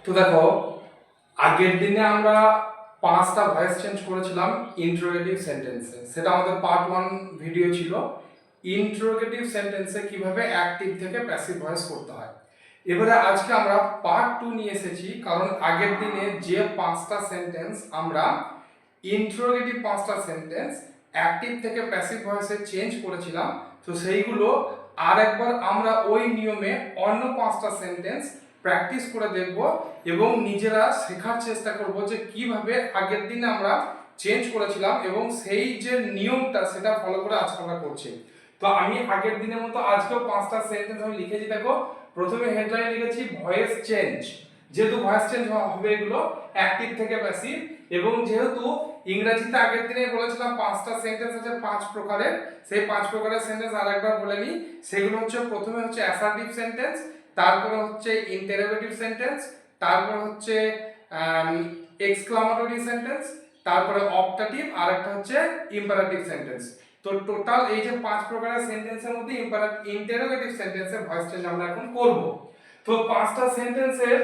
তো দেখো, আগের দিনে আমরা 5টা ভয়েস চেঞ্জ করেছিলাম ইন্টারোগেটিভ সেন্টেন্সে। সেটা আমাদের পার্ট 1 ভিডিও ছিল, ইন্টারোগেটিভ সেন্টেন্সে কিভাবে অ্যাক্টিভ থেকে প্যাসিভ ভয়েস করতে হয়। এবারে আজকে আমরা পার্ট 2 নিয়ে এসেছি, কারণ আগের দিনে যে 5টা সেন্টেন্স আমরা ইন্টারোগেটিভ 5টা সেন্টেন্স অ্যাক্টিভ থেকে প্যাসিভ ভয়েসে চেঞ্জ করেছিলাম, তো সেইগুলো আরেকবার আমরা ওই নিয়মে অন্য 5টা সেন্টেন্স প্র্যাকটিস করে দেখব এবং নিজেরা শেখার চেষ্টা করব যে কিভাবে আগের দিনে আমরা চেঞ্জ করেছিলাম এবং সেই যে নিয়মটা সেটা ফলো করে আজকে আমরা করছি। তো আমি আগের দিনের মতো আজকেও 5টা সেন্টেন্স আমি লিখেছি। দেখো, প্রথমে হেডলাইন লিখেছি ভয়েস চেঞ্জ, যেহেতু ভয়েস চেঞ্জ হবে এগুলো অ্যাক্টিভ থেকে প্যাসিভ, এবং যেহেতু ইংরেজিতে আগের দিনে বলেছিলাম 5টা সেন্টেন্স আছে 5 প্রকারের, সেই 5 প্রকারের সেন্টেন্স আরেকবার বলে নিই। সেগুলো হচ্ছে, প্রথমে হচ্ছে অ্যাসার্টিভ সেন্টেন্স, তারপরে হচ্ছে ইন্টারোগেটিভ সেন্টেন্স, তারপরে হচ্ছে এক্সক্লামেটরি সেন্টেন্স, তারপরে অপটাটিভ, আর একটা হচ্ছে ইম্পারেটিভ সেন্টেন্স। তো টোটাল এই যে 5 প্রকারের সেন্টেন্সের মধ্যে ইন্টারোগেটিভ সেন্টেন্সের ভয়েস চেঞ্জ আমরা এখন করব। তো 5টা সেন্টেন্সের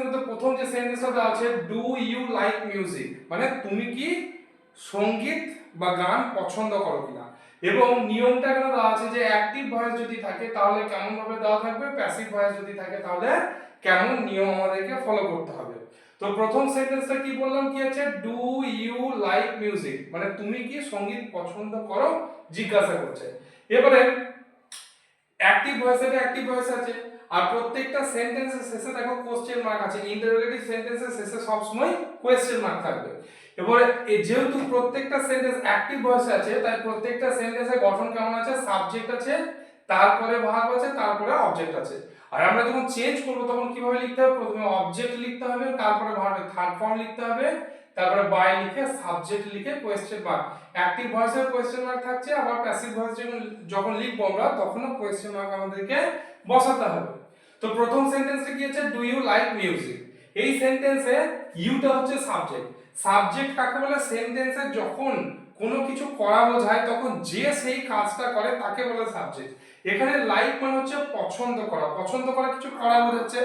মধ্যে প্রথম যে সেন্টেন্সটা আছে, ডু ইউ লাইক মিউজিক, মানে তুমি কি সঙ্গীত বা গান পছন্দ করো কিনা। এবং নিয়মটা এখানে দেওয়া আছে যে অ্যাক্টিভ ভয়েস যদি থাকে তাহলে কেমন ভাবে দেওয়া থাকবে, প্যাসিভ ভয়েস যদি থাকে তাহলে কেমন নিয়ম আমাদেরকে ফলো করতে হবে। তো প্রথম সেন্টেন্সটা কি বললাম, কি আছে, ডু ইউ লাইক মিউজিক, মানে তুমি কি সঙ্গীত পছন্দ করো জিজ্ঞাসা করছে। এবারে অ্যাক্টিভ ভয়েস আছে, আর প্রত্যেকটা সেন্টেন্সের শেষে দেখো কোশ্চেন মার্ক আছে। ইন্টারোগেটিভ সেন্টেন্সের শেষে সবসময় কোশ্চেন মার্ক থাকবে। এবারে যেহেতু প্রত্যেকটা সেন্টেন্স অ্যাক্টিভ ভয়েসে আছে, তাই প্রত্যেকটা সেন্টেন্সের গঠন কেমন আছে, সাবজেক্ট আছে, তারপরে ভার্ব আছে, তারপরে অবজেক্ট আছে। আর আমরা যখন চেঞ্জ করব তখন কিভাবে লিখতে হবে, প্রথমে অবজেক্ট লিখতে হবে, তারপরে ভার্বের থার্ড ফর্ম লিখতে হবে, তারপরে বাই লিখে সাবজেক্ট লিখে কোশ্চেন মার্ক। অ্যাক্টিভ ভয়েসের কোশ্চেন মার্ক থাকছে, আবার প্যাসিভ ভয়েস যখন লিখবো আমরা তখনও কোশ্চেন মার্ক আমাদেরকে বসাতে হবে। তো প্রথম সেন্টেন্সটা কি আছে, ডু ইউ লাইক মিউজিক। এই সেন্টেন্সে ইউটা হচ্ছে সাবজেক্ট। সাবজেক্ট কাকে বলে, সেন্টেন্সে যখন কোনো কিছু করা বোঝায় তখন যে সেই কাজটা করে তাকে বলে সাবজেক্ট। এখানে লাইক মানে হচ্ছে পছন্দ করা, পছন্দ করা কিছু করা বোঝাচ্ছে,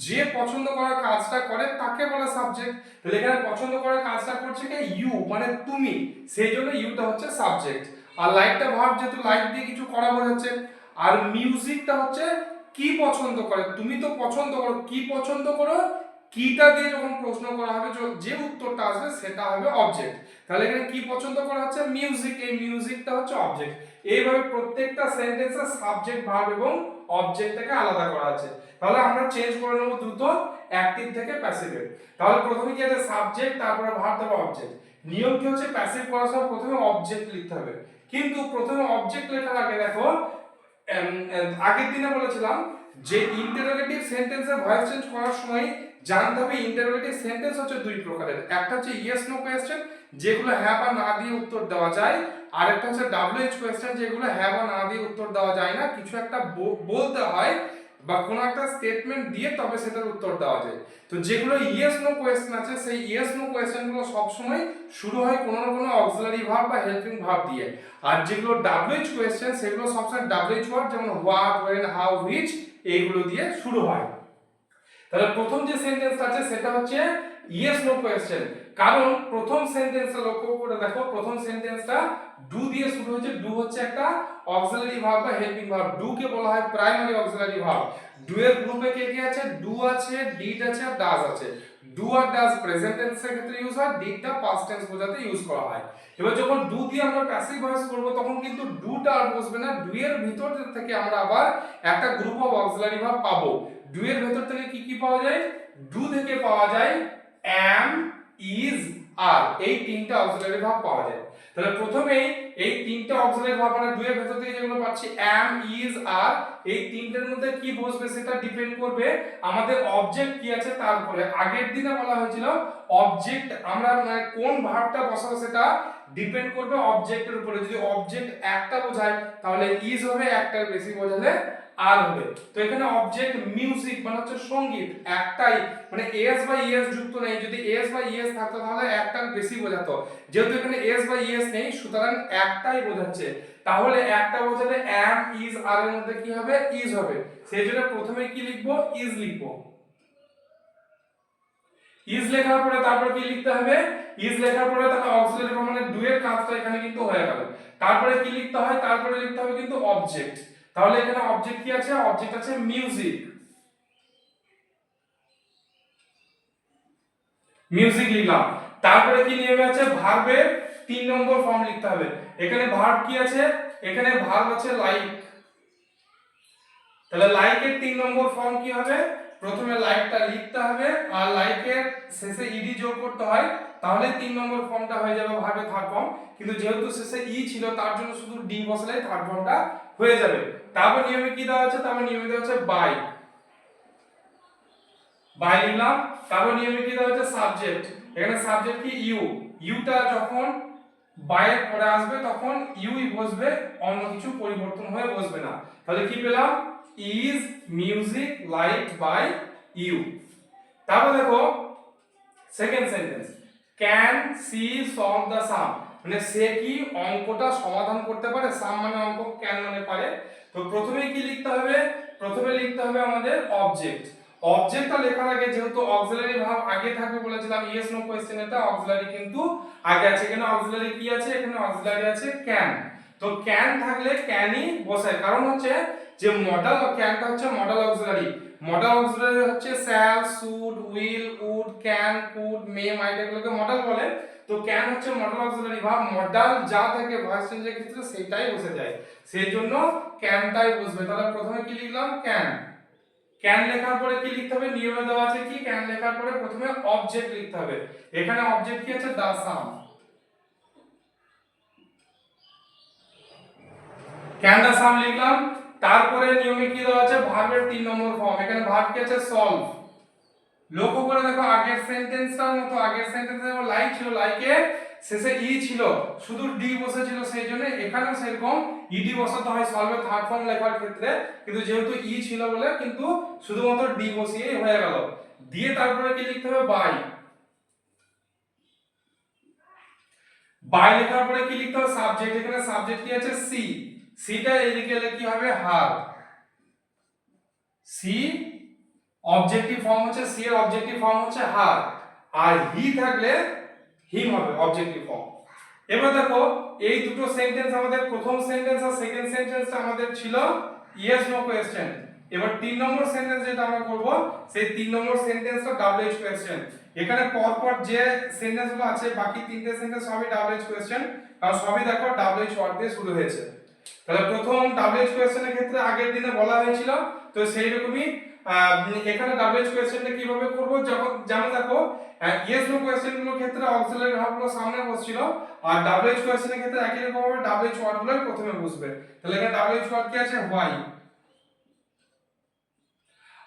যে পছন্দ করার কাজটা করে তাকে বলে সাবজেক্ট। তাহলে এখানে পছন্দ করার কাজটা করছে কে, ইউ, মানে তুমি, সেই জন্য ইউটা হচ্ছে সাবজেক্ট। আর লাইকটা ভার্ব, যেহেতু লাইক দিয়ে কিছু করা বোঝাচ্ছে। আর মিউজিকটা হচ্ছে কি পছন্দ করে, তুমি তো পছন্দ করো, কি পছন্দ করো, কিটা দিয়ে যখন প্রশ্ন করা হবে যে উত্তরটা আসবে সেটা হবে অবজেক্ট। তাহলে এখানে কি পছন্দ করা হচ্ছে, মিউজিক, এই মিউজিকটা হচ্ছে অবজেক্ট। এইভাবে প্রত্যেকটা সেন্টেন্সে সাবজেক্ট ভার্ব এবং অবজেক্টটাকে আলাদা করা আছে। তাহলে আমরা চেঞ্জ করে নেব দ্রুত অ্যাক্টিভ থেকে প্যাসিভে। তাহলে প্রথমে কি আছে, সাবজেক্ট, তারপরে ভার্ব, তারপর অবজেক্ট। নিয়ম কি হচ্ছে, প্যাসিভ করার সময় প্রথমে অবজেক্ট লিখতে হবে, কিন্তু প্রথমে অবজেক্ট লেখার আগে দেখো, আগের দিনে বলেছিলাম যে ইন্টারোগেটিভ সেন্টেন্সের ভয়েস চেঞ্জ করার সময় জানতে হবে ইন্টারোগেটিভ সেন্টেন্স হচ্ছে 2 প্রকারের। একটা হচ্ছে ইয়েস নো কোয়েশ্চেন, যেগুলো হ্যাঁ বা না দিয়ে উত্তর দেওয়া যায়, আর একটা হচ্ছে ডব্লিউএইচ কোয়েশ্চেন, যেগুলো হ্যাঁ বা না দিয়ে উত্তর দেওয়া যায় না, কিছু একটা বলতে হয় বা কোনো একটা স্টেটমেন্ট দিয়ে তবে সেটার উত্তর দেওয়া যায়। তো যেগুলো ইয়েস নো কোয়েশ্চেন আছে, সেই ইয়েস নো কোয়েশ্চেনগুলো সবসময় শুরু হয় কোনো না কোনো অক্সিলারি ভার্ব বা হেল্পিং ভার্ব দিয়ে। আর যেগুলো ডাব্লিউএইচ কোয়েশ্চেন সেগুলো সবসময় ডাব্লিউএইচ ওয়ার্ড, যেমন হোয়াট, ওয়েন, হাউ, হুইচ, এইগুলো দিয়ে শুরু হয়। তাহলে প্রথম যে সেন্টেন্সটা আছে সেটা হচ্ছে ইয়েস নো কোয়েশ্চেন, কারণ প্রথম সেন্টেন্সটা লক্ষ্য করে দেখো, প্রথম সেন্টেন্সটা ডু দিয়ে শুরু হয়েছে। ডু হচ্ছে একটা অক্সিলারি ভার্ব বা হেল্পিং ভার্ব। ডু কে বলা হয় প্রাইমারি অক্সিলারি ভার্ব। ডু এর গ্রুপে কে কে আছে, ডু আছে, ডিড আছে, আর ডাজ আছে। ডু আর ডাজ প্রেজেন্ট টেন্সের ক্ষেত্রে ইউজ হয়, ডিডটা পাস্ট টেন্স বোঝাতে ইউজ করা হয়। এবার যখন ডু দিয়ে আমরা প্যাসিভ ভয়েস করব তখন কিন্তু ডুটা আর বসবে না, ডু এর ভিতর থেকে আমরা আবার একটা গ্রুপ অফ অক্সিলারি ভার্ব পাবো। ডু এর ভেতর থেকে কি কি পাওয়া যায়, ডু থেকে পাওয়া যায় am, is, are, এই তিনটা অক্সিলারি ভার্ব পাওয়া যায়। তাহলে প্রথমেই এই তিনটা অক্সিলারি ভার্ব মানে ডু এর ভেতর থেকে যেগুলো পাচ্ছি am, is, are, এই তিনটার মধ্যে কি বসবে সেটা ডিপেন্ড করবে আমাদের অবজেক্ট কি আছে তার উপরে। আগের দিনে বলা হয়েছিল অবজেক্ট আমরা মানে কোন ভার্বটা বসাবো সেটা ডিপেন্ড করবে অবজেক্টের উপরে। যদি অবজেক্ট একটা বোঝায় তাহলে is হবে, একটার বেশি বোঝালে আর হবে। তো এখানে অবজেক্ট মিউজিক মানে হচ্ছে সঙ্গীত, একটাই, মানে এস বা ইএস যুক্ত নেই। যদি এস বা ইএস থাকতো তাহলে একটার বেশি বোঝাতো, যেহেতু এখানে এস বা ইএস নেই সুতরাং একটাই বোঝাচ্ছে। তাহলে একটা বোঝালে am, is, are এর মধ্যে কি হবে, ইজ হবে। সেই জন্য প্রথমে কি লিখবো, ইজ লিখবো। ইজ লেখার পরে তারপর কি লিখতে হবে, ইজ লেখার পরে তাহলে অক্সিলারি ভার্ব মানে ডু এর কাজটা এখানে কিন্তু হয়ে গেল। তারপরে কি লিখতে হয়, তারপরে লিখতে হবে কিন্তু অবজেক্ট। তাহলে এখানে অবজেক্ট কি আছে, অবজেক্ট আছে মিউজিক, মিউজিক লিখলাম। তারপরে কি নিয়ম আছে, ভার্বের 3 নম্বর ফর্ম লিখতে হবে। এখানে ভার্ব কি আছে, এখানে ভার্ব আছে লাইক। তাহলে লাইকের 3 নম্বর ফর্ম কি হবে, প্রথমে লাইকটা লিখতে হবে আর লাইকের শেষে ইডি যোগ করতে হয়, তাহলে 3 নম্বর ফর্মটা হয়ে যাবে ভার্বের থার্ড ফর্ম। কিন্তু যেহেতু শেষে ই ছিল তার জন্য শুধু ডি বসালে থার্ড ফর্মটা হয়ে যাবে। তারপর নিয়মে কি দেওয়া আছে, তারপর নিয়মে দেওয়া আছে বাই, বাই লিখলাম। তারপর নিয়মে কি দেওয়া আছে সাবজেক্ট, এখানে সাবজেক্ট কি ইউ, ইউটা যখন বাই এর পরে আসবে তখন ইউই বসবে, অন্য কিছু পরিবর্তন হয়ে বসবে না। তাহলে কি পেলাম, is music liked by you. তারপর দেখো second sentence, can she solve the sum, মানে সে কি অঙ্কটা সমাধান করতে পারে, সাম মানে অঙ্ক, ক্যান মানে পারে। তো প্রথমে কি লিখতে হবে, প্রথমে লিখতে হবে আমাদের অবজেক্ট। অবজেক্টটা লেখার আগে যেহেতু অক্সিলারি ভার্ব আগে থাকবে বলেছিলাম, ইয়েস নো কোশ্চেন, এটা অক্সিলারি কিন্তু আগে আছে। এখানে অক্সিলারি কি আছে, এখানে অক্সিলারি আছে ক্যান। তো ক্যান থাকলে ক্যানই বসায়, কারণ হচ্ছে যে মডেল, ক্যানটা হচ্ছে মডেল অক্সিলারি। মডেল অক্সিলারি হচ্ছে shall, should, will, would, can, could, may, might, এগুলোকে মডেল বলে। তো ক্যান হচ্ছে মডেল অক্সিলারি ভার্ব, মডেল যা থাকে ভয়েস চেঞ্জের ক্ষেত্রে সেটাই বসে যায়, সেই জন্য ক্যানটাই বসবে। তাহলে প্রথমে কি লিখলাম, ক্যান। ক্যান লেখার পরে কি লিখতে হবে, নিয়মে দেওয়া আছে কি, ক্যান লেখার পরে প্রথমে অবজেক্ট লিখতে হবে। এখানে অবজেক্ট কি আছে, দা সাম, ক্যান দা সাম লিখলাম। তারপরে নিয়মে কি দেওয়া আছে, ভার্বের 3 নম্বর ফর্ম, এখানে ভার্ব কি আছে, সলভ। লক্ষ্য করে দেখো আগের সেন্টেন্সটার মতো, আগের সেন্টেন্সে যেমন লাইক ছিল, লাইকে শেষে ই ছিল, শুধু ডি বসেছিল, সেই জন্য এখানেও সেরকম ইডি বসাতে হয় সলভের থার্ড ফর্ম লেখার ক্ষেত্রে। কিন্তু যেহেতু ই ছিল বলে কিন্তু শুধুমাত্র ডি বসিয়েই হয়ে গেল। দিয়ে তারপরে কি লিখতে হবে, বাই। বাই লেখার পরে কি লিখতে হবে, সাবজেক্ট, এখানে সাবজেক্ট কি আছে, সি, সিটা এদিকে এলে কি হবে, হার। সি অবজেক্টিভ ফর্ম হচ্ছে, সি এর অবজেক্টিভ ফর্ম হচ্ছে হার, আর হি থাকলে হিম হবে অবজেক্টিভ ফর্ম। এবার দেখো এই দুটো সেন্টেন্স আমাদের, প্রথম সেন্টেন্স আর সেকেন্ড সেন্টেন্সটা আমাদের ছিল ইয়েস নো কোশ্চেন। এবার 3 নম্বর সেন্টেন্স যেটা আমরা করব, সেই 3 নম্বর সেন্টেন্সটা ডাব্লিউএইচ কোশ্চেন। এখানে পরপর যে সেন্টেন্সগুলো আছে বাকি তিনটে সেন্টেন্স সবই ডাব্লিউএইচ কোশ্চেন, কারণ সবই দেখো ডাব্লিউএইচ ওয়ার্ড দিয়ে শুরু হয়েছে। তাহলে প্রথম ডাব্লিউএইচ কোশ্চেনের ক্ষেত্রে আগের দিনে বলা হয়েছিল, তো সেই রকমই এখানে ডাব্লিউএইচ কোশ্চেনটা কিভাবে করব, যখন যেমন দেখো ইয়েস নো কোশ্চেন গুলোর ক্ষেত্রে অক্সিলারি ভার্বগুলো সামনে বসছিল, আর ডাব্লিউএইচ কোশ্চেনের ক্ষেত্রে একই রকম ভাবে ডাব্লিউএইচ ওয়ার্ডগুলোই প্রথমে বসবে। তাহলে এখানে ডাব্লিউএইচ ওয়ার্ড কি আছে, হোয়াই।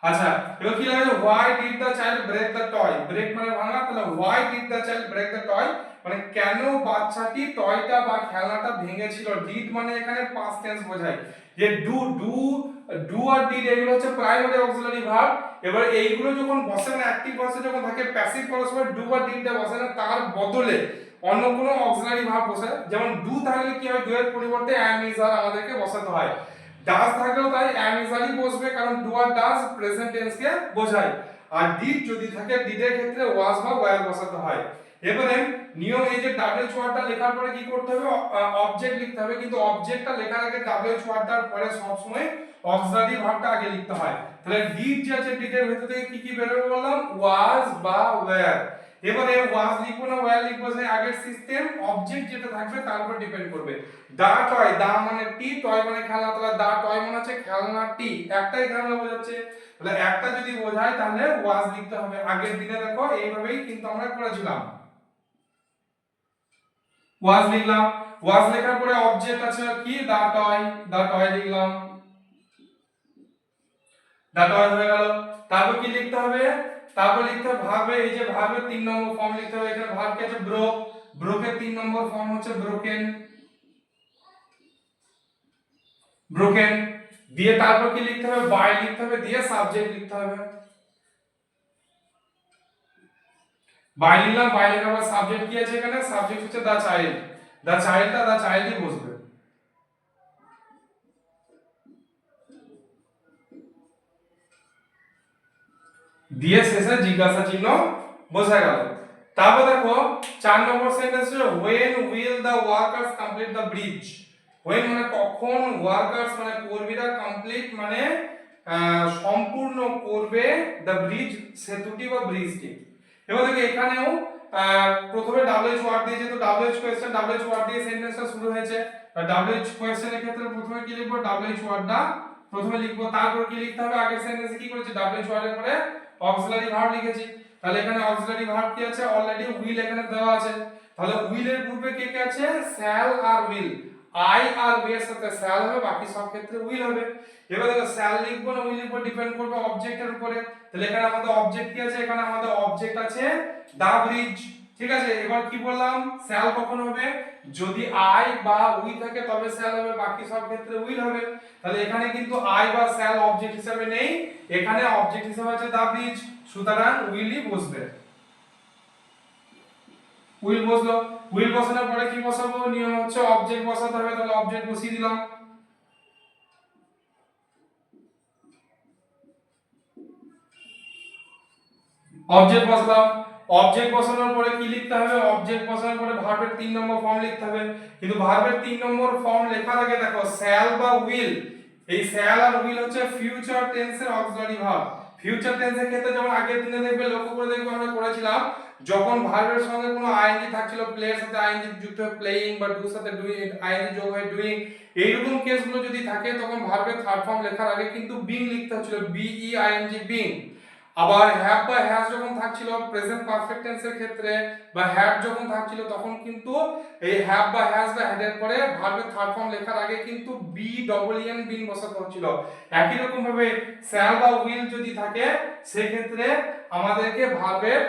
আচ্ছা, এবার কি লাগে, why did the child break the toy, break মানে ভাঙা, তাহলে why did the child break the toy মানে কেন বাচ্চাটি টয়টা বা খেলনাটা ভেঙেছিল। ডিড মানে এখানে পাস্ট টেন্স বোঝায়, যে ডু ডু ডু আর ডিড এগুলো হচ্ছে প্রাইমারি অক্সিলারি ভার্ব। এবার এইগুলো যখন বসে না, অ্যাক্টিভ ভয়েসে যখন থাকে, প্যাসিভ করার সময় ডু আর ডিডটা বসে না, তার বদলে অন্য কোনো অক্সিলারি ভার্ব বসে। যেমন ডু থাকলে কি হয়, ডু এর পরিবর্তে অ্যাম ইজ আর আমাদেরকে বসাতে হয়। ডাজ থাকলেও তাই অ্যাম ইজ আরই বসবে, কারণ ডু আর ডাজ প্রেজেন্ট টেন্সকে বোঝায়। আর ডিড যদি থাকে, ডিডের ক্ষেত্রে ওয়াজ বা ওয়্যার বসাতে হয়। এবারে নিয়ম, এই যে ডাব্লিউএইচ ওয়ার্ডটা লেখার পরে কি করতে হবে, অবজেক্ট লিখতে হবে, কিন্তু অবজেক্টটা লেখার আগে ডাব্লিউএইচ ওয়ার্ডটার পরে সবসময় অক্সিলারি ভার্বটা আগে লিখতে হয়। তাহলে ডিড যে আছে, ডিডের ভেতর থেকে কি কি বের হবে বললাম, ওয়াজ বা ওয়্যার। এবারে ওয়াজ লিখবো না ওয়্যার লিখবো, সেই আগের সিস্টেম, অবজেক্ট যেটা থাকবে তার উপর ডিপেন্ড করবে। দা টয়, দা মানে টি, টয় মানে খেলনা, তাহলে দা টয় মানে হচ্ছে খেলনাটি, একটাই খেলনা বোঝাচ্ছে। তাহলে একটা যদি বোঝায় তাহলে ওয়াজ লিখতে হবে। আগের দিনে দেখো এইভাবেই কিন্তু আমরা করেছিলাম, ওয়াজ লিখলাম। ওয়াজ লেখার পরে অবজেক্ট আছে কি, দা টয়, দা টয় লিখলাম, দা টয় হয়ে গেল। তারপর কি লিখতে হবে, তারপর লিখতে হবে ভার্বে, এই যে ভার্বের 3 নম্বর ফর্ম লিখতে হবে। এখানে ভার্ব কি আছে, ব্রোক, ব্রোকের 3 নম্বর ফর্ম হচ্ছে ব্রোকেন, ব্রোকেন। দিয়ে তারপর কি লিখতে হবে, বাই লিখতে হবে, দিয়ে সাবজেক্ট লিখতে হবে। বাই লিখলাম, বাই লেখার পর সাবজেক্ট কি আছে, এখানে সাবজেক্ট হচ্ছে দা চাইল্ড, দা চাইল্ডটা দা চাইল্ডই বসবে। দিয়ে শেষে জিজ্ঞাসা চিহ্ন বোঝা গেল। তারপর দেখো 4 নম্বর সেন্টেন্স হচ্ছে when will the workers complete the bridge। when মানে কখন, ওয়ার্কার্স মানে কর্মীরা, কমপ্লিট মানে সম্পূর্ণ করবে, দ্য ব্রিজ সেতুটি বা ব্রিজটি। এবার দেখো এখানেও প্রথমে WH ওয়ার্ড দিয়ে, যেহেতু WH কোশ্চেন, WH ওয়ার্ড দিয়ে সেন্টেন্সটা শুরু হয়েছে। WH কোশ্চেনের ক্ষেত্রে প্রথমে কি লিখবো, WH ওয়ার্ডটা প্রথমে লিখবো, তারপর কি লিখতে হবে, আগের সেন্টেন্সে কি করেছি, WH ওয়ার্ডের পরে অক্সিলারি ভার্ব লিখেছি। তাহলে এখানে অক্সিলারি ভার্ব কি আছে, অলরেডি উইল এখানে দেওয়া আছে। তাহলে উইল এর পূর্বে কে কে আছে, শ্যাল আর উইল। আই আর উই এর সাথে শ্যাল হবে, বাকি সব ক্ষেত্রে উইল হবে। এবার দেখো শ্যাল লিখবো না উইল লিখবো, ডিপেন্ড করবে অবজেক্টের উপরে। তাহলে এখানে আমাদের অবজেক্ট কি আছে, এখানে আমাদের অবজেক্ট আছে দা ব্রিজ। ঠিক আছে, এবার কি বললাম, শ্যাল কখন হবে, যদি আই বা উই থাকে তবে শ্যাল হবে, বাকি সব ক্ষেত্রে উইল হবে। তাহলে এখানে কিন্তু আই বা শ্যাল অবজেক্ট হিসেবে নেই, এখানে অবজেক্ট হিসেবে আছে দা ব্রিজ, সুতরাং উইলই বসবে। উইল বসলো, উইল বসানোর পরে কি বসাবো, নিয়ম হচ্ছে অবজেক্ট বসাতে হবে, তাহলে অবজেক্ট বসিয়ে দিলাম। অবজেক্ট বসালাম, অবজেক্ট বসানোর পরে কি লিখতে হবে, অবজেক্ট বসানোর পরে ভার্বের 3 নম্বর ফর্ম লিখতে হবে। কিন্তু ভার্বের 3 নম্বর ফর্ম লেখার আগে দেখো শ্যাল বা উইল, এই শ্যাল আর উইল হচ্ছে ফিউচার টেন্সের অক্সিলারি ভার্ব। ফিউচার টেন্সের ক্ষেত্রে যেমন আগের দিনে দেখবে, লক্ষ্য করে দেখবে আমরা করেছিলাম, যখন ভার্বের সঙ্গে কোনো আইএনজি থাকছিল, প্লে এর সাথে আইএনজি যুক্ত হয়ে প্লেইং, বা ডু সাথে ডুইং, আইএনজি যোগ হয়ে ডুইং, এইরকম কেসগুলো যদি থাকে তখন ভার্বের থার্ড ফর্ম লেখার আগে কিন্তু বিং লিখতে হচ্ছিল, বিই আইএনজি বিং। আবার হ্যাভ বা হ্যাজ যখন থাকছিল প্রেজেন্ট পারফেক্ট টেন্সের ক্ষেত্রে, বা হ্যাড যখন থাকছিল তখন কিন্তু এই হ্যাভ বা হ্যাজ বা হ্যাড এর পরে ভার্বের থার্ড ফর্ম লেখার আগে কিন্তু বি ডবল এন বিন বসাতে হচ্ছিল। একই রকম ভাবে শ্যাল বা উইল যদি থাকে সেই ক্ষেত্রে আমাদেরকে ভার্বের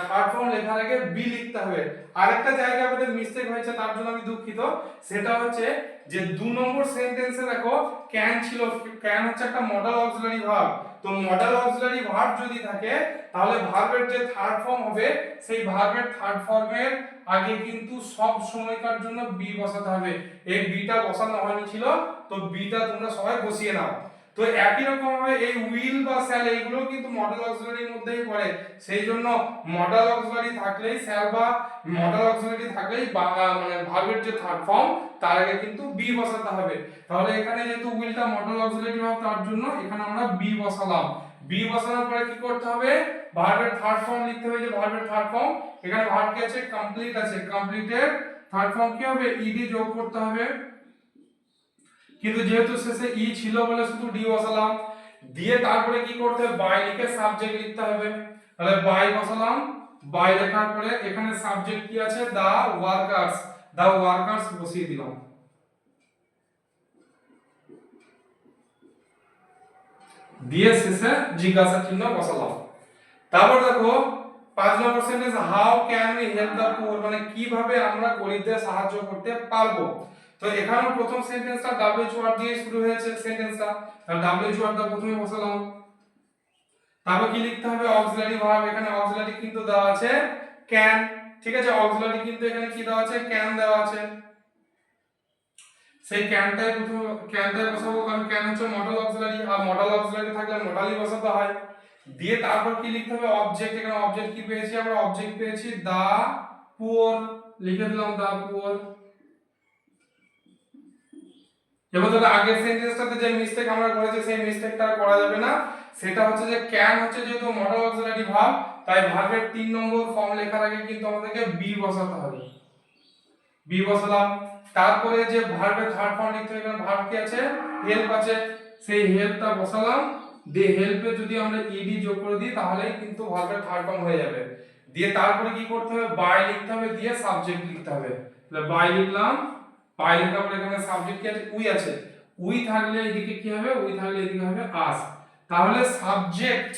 থার্ড ফর্ম লেখার আগে বি লিখতে হবে। আরেকটা জায়গায় আমাদের মিস্টেক হয়েছে, তার জন্য আমি দুঃখিত। সেটা হচ্ছে যে 2 নম্বর সেন্টেন্সে দেখো ক্যান ছিল, ক্যান হচ্ছে একটা মডেল অক্সিলারি ভার্ব। তো মডেল অক্সিলারি ভার্ব যদি থাকে তাহলে ভার্বের যে থার্ড ফর্ম হবে সেই ভার্বের থার্ড ফর্মের আগে কিন্তু সব সময়কার জন্য বি বসাতে হবে। এই বিটা বসানো হয়নি ছিল, তো বিটা তোমরা সবাই বসিয়ে নাও। তো একই রকম ভাবে এই উইল বা শ্যাল এইগুলো কিন্তু মডেল অক্সিলারির মধ্যেই পড়ে, সেই জন্য মডেল অক্সিলারি থাকলেই শ্যাল বা মডেল অক্সিলারি থাকলেই মানে ভার্বের যে থার্ড ফর্ম তার আগে কিন্তু বি বসাতে হবে। তাহলে এখানে যেহেতু উইলটা মডেল অক্সিলারি ভার্ব, তার জন্য এখানে আমরা বি বসালাম। বি বসানোর পরে কি করতে হবে, ভার্বের থার্ড ফর্ম লিখতে হবে। যে ভার্বের থার্ড ফর্ম, এখানে ভার্ব কি আছে, কমপ্লিট আছে, কমপ্লিটের থার্ড ফর্ম কি হবে, ইডি যোগ করতে হবে। কিন্তু যেহেতু শেষে ই ছিল বলে শুধু ডি বসালাম, দিয়ে তারপরে কি করতে হবে, বাই লিখে সাবজেক্ট লিখতে হবে। তাহলে বাই বসালাম, বাই লেখার পরে এখানে সাবজেক্ট কি আছে, দা ওয়ার্কার্স, দা ওয়ার্কার্স বসিয়ে দিলাম, দিয়ে শেষে জিজ্ঞাসা চিহ্ন বসালাম। তারপর দেখো 5 নম্বর sentence, how can we help the poor, মানে কিভাবে আমরা গরিবদের সাহায্য করতে পারবো। তো এখানে প্রথম সেন্টেন্সটা WH ওয়ার্ড দিয়ে শুরু হয়েছে সেন্টেন্সটা, তাহলে WH ওয়ার্ডটা প্রথমে বসালাম। তারপর কি লিখতে হবে, অক্সিলারি ভার্ব, এখানে অক্সিলারি কিন্তু দেওয়া আছে ক্যান। ঠিক আছে, অক্সিলারি কিন্তু এখানে কি দেওয়া আছে, ক্যান দেওয়া আছে। সেই ক্যানটাই প্রথমে ক্যানটাই বসাবো, কারণ ক্যান হচ্ছে মডেল অক্সিলারি, আর মডেল অক্সিলারি থাকলে মডেলই বসাতে হয়। দিয়ে তারপর কি লিখতে হবে, অবজেক্ট, এখানে অবজেক্ট কি পেয়েছি আমরা, অবজেক্ট পেয়েছি দা পুয়ার, লিখে দিলাম দা পুয়ার। এবার ধরো আগের সেন্টেন্সটাতে যে মিস্টেক আমরা করেছি সেই মিস্টেকটা আর করা যাবে না। সেটা হচ্ছে যে ক্যান হচ্ছে যেহেতু মডেল অক্সিলারি ভার্ব, তাই ভার্বের 3 নম্বর ফর্ম লেখার আগে কিন্তু আমাদেরকে বি বসাতে হবে, বি বসালাম। তারপরে যে ভার্বের থার্ড ফর্ম লিখতে হবে, এখানে ভার্ব কি আছে, হেল্প আছে, সেই হেল্পটা বসালাম। দিয়ে হেল্পে যদি আমরা ইডি যোগ করে দিই তাহলেই কিন্তু ভার্বের থার্ড ফর্ম হয়ে যাবে। দিয়ে তারপরে কি করতে হবে, বাই লিখতে হবে, দিয়ে সাবজেক্ট লিখতে হবে। তাহলে বাই লিখলাম, বাই লেখার পরে এখানে সাবজেক্ট কি আছে, উই আছে, উই থাকলে এদিকে কি হবে, উই থাকলে এদিকে হবে আস। তাহলে সাবজেক্ট,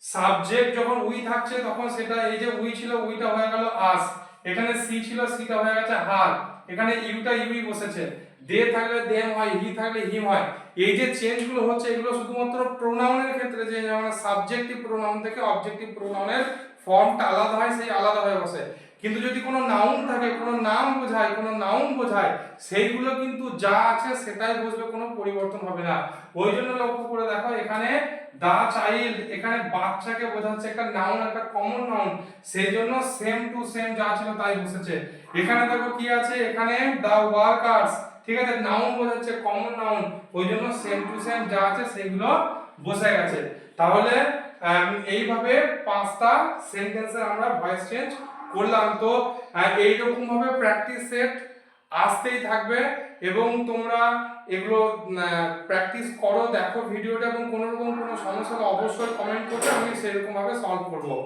সাবজেক্ট যখন উই থাকছে তখন সেটা, এই যে উই ছিল উইটা হয়ে গেল আস, এখানে সি ছিল সিটা হয়ে গেছে হার, এখানে ইউটা ইউই বসেছে, দে থাকলে দেম হয়, হি থাকলে হিম হয়। এই যে চেঞ্জ গুলো হচ্ছে এগুলো শুধুমাত্র প্রোনাউনের ক্ষেত্রে, যে যেমন সাবজেক্টিভ প্রোনাউন থেকে অবজেক্টিভ প্রোনাউনের ফর্মটা আলাদা হয়, সেই আলাদা হয়ে বসে। কিন্তু যদি কোনো নাউন থাকে, কোনো নাম বোঝায়, কোনো নাউন বোঝায়, সেইগুলো কিন্তু যা আছে সেটাই বসবে, কোনো পরিবর্তন হবে না। ওই জন্য লক্ষ্য করে দেখো এখানে দা চাইল্ড, এখানে বাচ্চাকে বোঝাচ্ছে একটা নাউন, একটা কমন নাউন, সেই জন্য সেম টু সেম যা ছিল তাই বসেছে। এখানে দেখো কি আছে, এখানে দা ওয়ার্কার্স, ঠিক আছে, নাউন বোঝাচ্ছে, কমন নাউন, ওই জন্য সেম টু সেম যা আছে সেগুলো বসে গেছে। তাহলে এইভাবে 5টা সেন্টেন্সের আমরা ভয়েস চেঞ্জ করলাম। তো এইরকম ভাবে প্র্যাকটিস সেট আসতেই থাকবে এবং তোমরা এগুলো প্র্যাকটিস করো, দেখো ভিডিওটা, এবং কোনো রকম কোনো সমস্যা হলে অবশ্যই কমেন্ট করবে, আমি সেরকম ভাবে সলভ করবো।